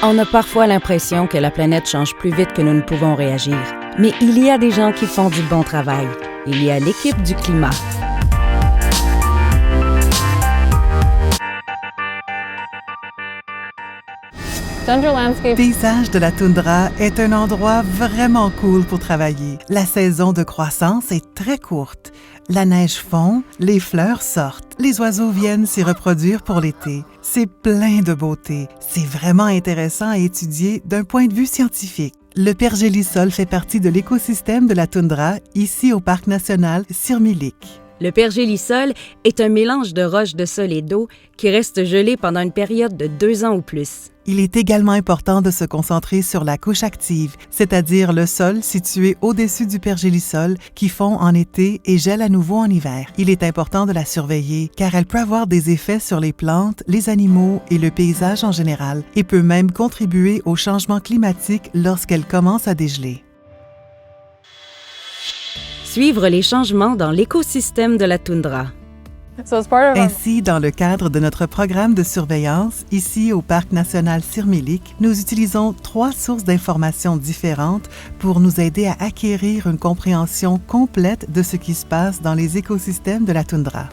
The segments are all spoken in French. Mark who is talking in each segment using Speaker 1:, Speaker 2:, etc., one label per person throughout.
Speaker 1: On a parfois l'impression que la planète change plus vite que nous ne pouvons réagir. Mais il y a des gens qui font du bon travail. Il y a l'équipe du climat.
Speaker 2: Paysage de la toundra est un endroit vraiment cool pour travailler. La saison de croissance est très courte. La neige fond, les fleurs sortent, les oiseaux viennent s'y reproduire pour l'été. C'est plein de beauté. C'est vraiment intéressant à étudier d'un point de vue scientifique. Le pergélisol fait partie de l'écosystème de la toundra, ici au Parc national Sirmilik.
Speaker 1: Le pergélisol est un mélange de roches de sol et d'eau qui reste gelé pendant une période de 2 ans ou plus.
Speaker 2: Il est également important de se concentrer sur la couche active, c'est-à-dire le sol situé au-dessus du pergélisol qui fond en été et gèle à nouveau en hiver. Il est important de la surveiller car elle peut avoir des effets sur les plantes, les animaux et le paysage en général et peut même contribuer au changement climatique lorsqu'elle commence à dégeler.
Speaker 1: Suivre les changements dans l'écosystème de la toundra.
Speaker 2: Ainsi, dans le cadre de notre programme de surveillance, ici au Parc national Sirmilik, nous utilisons 3 sources d'informations différentes pour nous aider à acquérir une compréhension complète de ce qui se passe dans les écosystèmes de la toundra.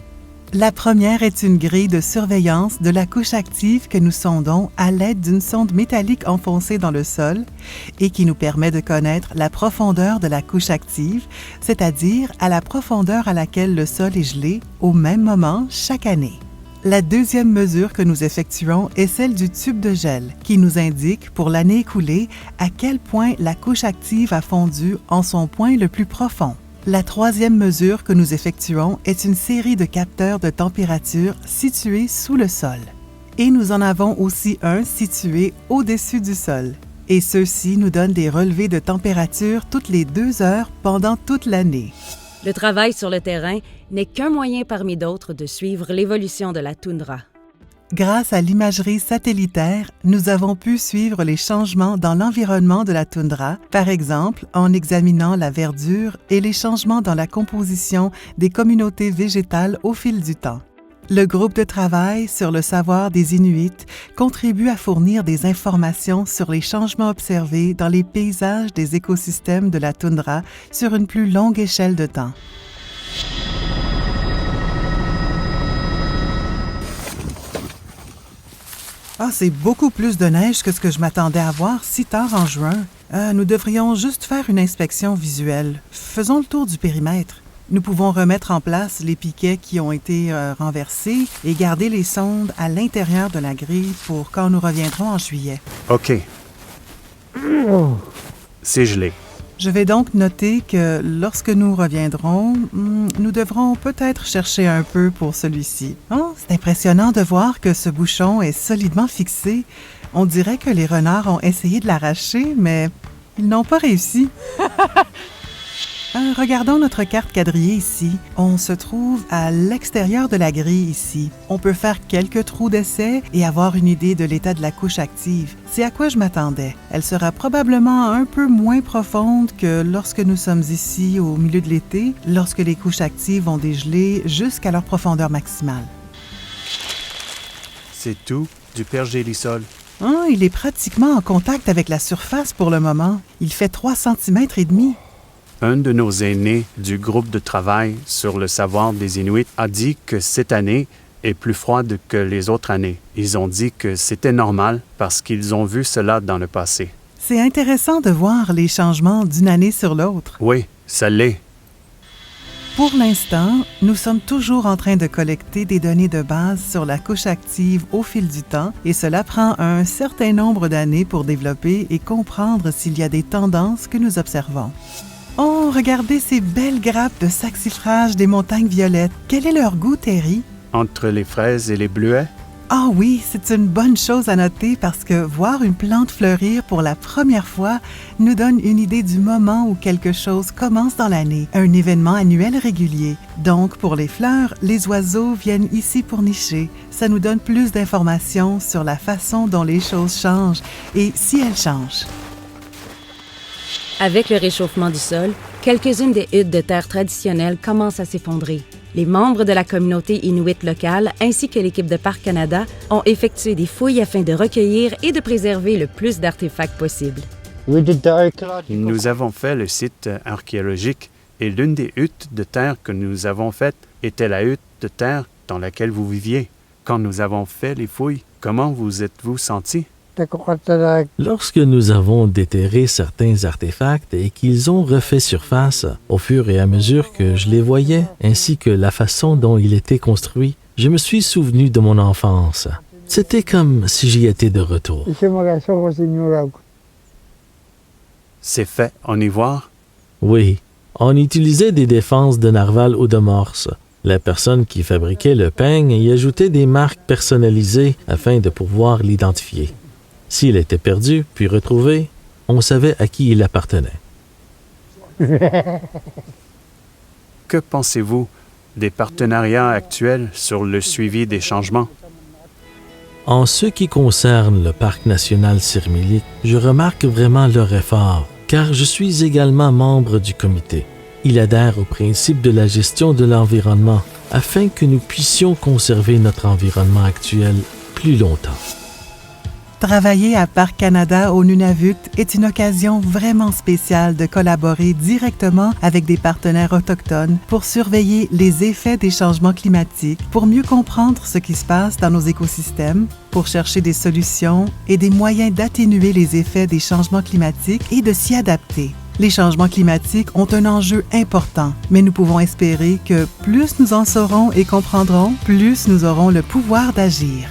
Speaker 2: La première est une grille de surveillance de la couche active que nous sondons à l'aide d'une sonde métallique enfoncée dans le sol et qui nous permet de connaître la profondeur de la couche active, c'est-à-dire à la profondeur à laquelle le sol est gelé au même moment chaque année. La deuxième mesure que nous effectuons est celle du tube de gel, qui nous indique pour l'année écoulée à quel point la couche active a fondu en son point le plus profond. La troisième mesure que nous effectuons est une série de capteurs de température situés sous le sol. Et nous en avons aussi un situé au-dessus du sol. Et ceux-ci nous donnent des relevés de température toutes les 2 heures pendant toute l'année.
Speaker 1: Le travail sur le terrain n'est qu'un moyen parmi d'autres de suivre l'évolution de la toundra.
Speaker 2: Grâce à l'imagerie satellitaire, nous avons pu suivre les changements dans l'environnement de la toundra, par exemple en examinant la verdure et les changements dans la composition des communautés végétales au fil du temps. Le groupe de travail sur le savoir des Inuits contribue à fournir des informations sur les changements observés dans les paysages des écosystèmes de la toundra sur une plus longue échelle de temps. Ah, c'est beaucoup plus de neige que ce que je m'attendais à voir si tard en juin. Nous devrions juste faire une inspection visuelle. Faisons le tour du périmètre. Nous pouvons remettre en place les piquets qui ont été renversés et garder les sondes à l'intérieur de la grille pour quand nous reviendrons en juillet.
Speaker 3: OK. C'est gelé.
Speaker 2: Je vais donc noter que lorsque nous reviendrons, nous devrons peut-être chercher un peu pour celui-ci. Oh, c'est impressionnant de voir que ce bouchon est solidement fixé. On dirait que les renards ont essayé de l'arracher, mais ils n'ont pas réussi. Regardons notre carte quadrillée ici. On se trouve à l'extérieur de la grille ici. On peut faire quelques trous d'essai et avoir une idée de l'état de la couche active. C'est à quoi je m'attendais. Elle sera probablement un peu moins profonde que lorsque nous sommes ici au milieu de l'été, lorsque les couches actives vont dégeler jusqu'à leur profondeur maximale.
Speaker 3: C'est tout du pergélisol.
Speaker 2: Il est pratiquement en contact avec la surface pour le moment. Il fait 3,5 cm.
Speaker 3: Un de nos aînés du groupe de travail sur le savoir des Inuits a dit que cette année est plus froide que les autres années. Ils ont dit que c'était normal parce qu'ils ont vu cela dans le passé.
Speaker 2: C'est intéressant de voir les changements d'une année sur l'autre.
Speaker 3: Oui, ça l'est.
Speaker 2: Pour l'instant, nous sommes toujours en train de collecter des données de base sur la couche active au fil du temps et cela prend un certain nombre d'années pour développer et comprendre s'il y a des tendances que nous observons. Oh, regardez ces belles grappes de saxifrage des montagnes violettes. Quel est leur goût, Terry?
Speaker 3: Entre les fraises et les bleuets?
Speaker 2: Ah oui, c'est une bonne chose à noter parce que voir une plante fleurir pour la première fois nous donne une idée du moment où quelque chose commence dans l'année, un événement annuel régulier. Donc, pour les fleurs, les oiseaux viennent ici pour nicher. Ça nous donne plus d'informations sur la façon dont les choses changent et si elles changent.
Speaker 1: Avec le réchauffement du sol, quelques-unes des huttes de terre traditionnelles commencent à s'effondrer. Les membres de la communauté inuit locale ainsi que l'équipe de Parcs Canada ont effectué des fouilles afin de recueillir et de préserver le plus d'artefacts possible.
Speaker 3: Nous avons fait le site archéologique et l'une des huttes de terre que nous avons faites était la hutte de terre dans laquelle vous viviez. Quand nous avons fait les fouilles, comment vous êtes-vous senti?
Speaker 4: Lorsque nous avons déterré certains artefacts et qu'ils ont refait surface, au fur et à mesure que je les voyais, ainsi que la façon dont ils étaient construits, je me suis souvenu de mon enfance. C'était comme si j'y étais de retour.
Speaker 3: C'est fait en ivoire?
Speaker 4: Oui, on utilisait des défenses de narval ou de morse. La personne qui fabriquait le peigne y ajoutait des marques personnalisées afin de pouvoir l'identifier. S'il était perdu, puis retrouvé, on savait à qui il appartenait.
Speaker 3: Que pensez-vous des partenariats actuels sur le suivi des changements?
Speaker 4: En ce qui concerne le Parc national Sirmilik, je remarque vraiment leur effort, car je suis également membre du comité. Il adhère au principe de la gestion de l'environnement, afin que nous puissions conserver notre environnement actuel plus longtemps.
Speaker 2: Travailler à Parcs Canada au Nunavut est une occasion vraiment spéciale de collaborer directement avec des partenaires autochtones pour surveiller les effets des changements climatiques, pour mieux comprendre ce qui se passe dans nos écosystèmes, pour chercher des solutions et des moyens d'atténuer les effets des changements climatiques et de s'y adapter. Les changements climatiques ont un enjeu important, mais nous pouvons espérer que plus nous en saurons et comprendrons, plus nous aurons le pouvoir d'agir.